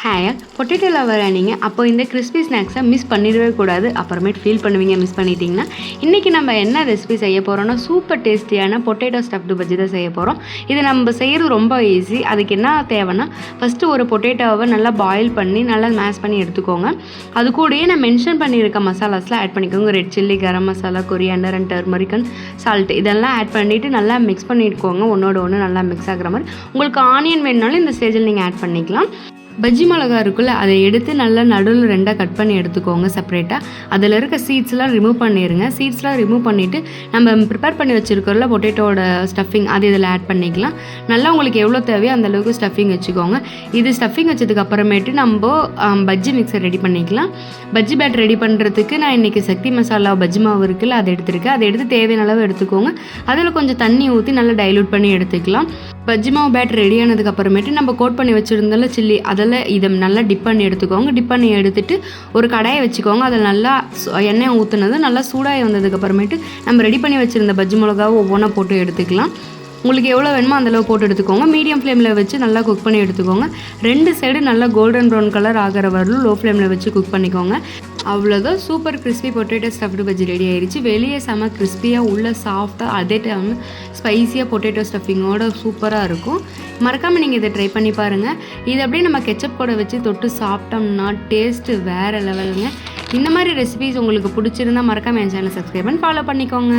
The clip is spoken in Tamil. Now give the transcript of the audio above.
ஹாய் பொட்டேட்டோ லவர் நீங்கள் அப்போ இந்த கிறிஸ்பி ஸ்நாக்ஸை மிஸ் பண்ணிடவே கூடாது. அப்புறமேட்டு ஃபீல் பண்ணுவீங்க மிஸ் பண்ணிட்டீங்கன்னா. இன்றைக்கி நம்ம என்ன ரெசிபி செய்ய போகிறோம்னா சூப்பர் டேஸ்டியான பொட்டேட்டோ ஸ்டஃப்டு பஜ்ஜி தான் செய்ய போகிறோம். இது நம்ம செய்கிறது ரொம்ப ஈஸி. அதுக்கு என்ன தேவைன்னா ஃபஸ்ட்டு ஒரு பொட்டேட்டோவை நல்லா பாயில் பண்ணி நல்லா மேஷ் பண்ணி எடுத்துக்கோங்க. அது கூடயே நான் மென்ஷன் பண்ணியிருக்க மசாலாஸ்லாம் ஆட் பண்ணிக்கோங்க. Red chilli, garam masala, coriander and டர்மரிக்கன், சால்ட் இதெல்லாம் ஆட் பண்ணிவிட்டு நல்லா மிக்ஸ் பண்ணிட்டுக்கோங்க. ஒன்றோட ஒன்று நல்லா மிக்ஸ் ஆகிற மாதிரி. உங்களுக்கு ஆனியன் வேணுனாலும் இந்த ஸ்டேஜில் நீங்கள் ஆட் பண்ணிக்கலாம். பஜ்ஜி மிளகா இருக்குல்ல, அதை எடுத்து நல்லா நடுவில் ரெண்டாக கட் பண்ணி எடுத்துக்கோங்க செப்பரேட்டாக. அதில் இருக்க சீட்ஸ்லாம் ரிமூவ் பண்ணிடுங்க. சீட்ஸ்லாம் ரிமூவ் பண்ணிவிட்டு நம்ம ப்ரிப்பேர் பண்ணி வச்சுருக்கோம்ல பொட்டேட்டோட ஸ்டஃபிங், அது இதில் ஆட் பண்ணிக்கலாம். நல்லா உங்களுக்கு எவ்வளோ தேவையோ அந்தளவுக்கு ஸ்டஃபிங் வச்சுக்கோங்க. இது ஸ்டஃபிங் வச்சதுக்கு அப்புறமேட்டு நம்ம பஜ்ஜி மிக்ஸர் ரெடி பண்ணிக்கலாம். பஜ்ஜி பேட் ரெடி பண்ணுறதுக்கு நான் இன்றைக்கி சக்தி மசாலா பஜ்ஜி மாவு இருக்குல்ல, அதை எடுத்துருக்கேன். அதை எடுத்து தேவையான அளவு எடுத்துக்கோங்க. அதில் கொஞ்சம் தண்ணி ஊற்றி நல்லா டைலூட் பண்ணி எடுத்துக்கலாம். பஜ்ஜி மாவு பேட் ரெடி ஆனதுக்கு அப்புறமேட்டு நம்ம கோட் பண்ணி வச்சுருந்தால சில்லி, அதில் இதை நல்லா டிப் பண்ணி எடுத்துக்கோங்க. டிப் பண்ணி எடுத்துகிட்டு ஒரு கடாயை வச்சுக்கோங்க. அதில் நல்லா எண்ணெய் ஊற்றுனது நல்லா சூடாகி வந்ததுக்கு அப்புறமேட்டு நம்ம ரெடி பண்ணி வச்சுருந்த பஜ்ஜி மிளகாவை ஒவ்வொன்றா போட்டு எடுத்துக்கலாம். உங்களுக்கு எவ்வளோ வேணுமோ அந்தளவு போட்டு எடுத்துக்கோங்க. மீடியம் ஃப்ளேமில் வச்சு நல்லா குக் பண்ணி எடுத்துக்கோங்க. ரெண்டு சைடு நல்லா கோல்டன் ப்ரௌன் கலர் ஆகிற வரலும் லோ ஃப்ளேமில் வச்சு குக் பண்ணிக்கோங்க. அவ்வளோதான், super crispy potato stuffed bajji ready ஆயிடுச்சு. வெளியே செம கிறிஸ்பியாக உள்ள சாஃப்டாக, அதே டைம் ஸ்பைஸியாக பொட்டேட்டோ ஸ்டஃபிங்கோட சூப்பராக இருக்கும். மறக்காமல் நீங்கள் இதை ட்ரை பண்ணி பாருங்கள். இது அப்படியே நம்ம கெச்சப் கூட வச்சு தொட்டு சாப்பிட்டோம்னா டேஸ்ட்டு வேறு லெவலுங்க. இந்த மாதிரி ரெசிபிஸ் உங்களுக்கு பிடிச்சிருந்தா மறக்காமல் என் சேனலை சப்ஸ்கிரைப் பண்ணி ஃபாலோ பண்ணிக்கோங்க.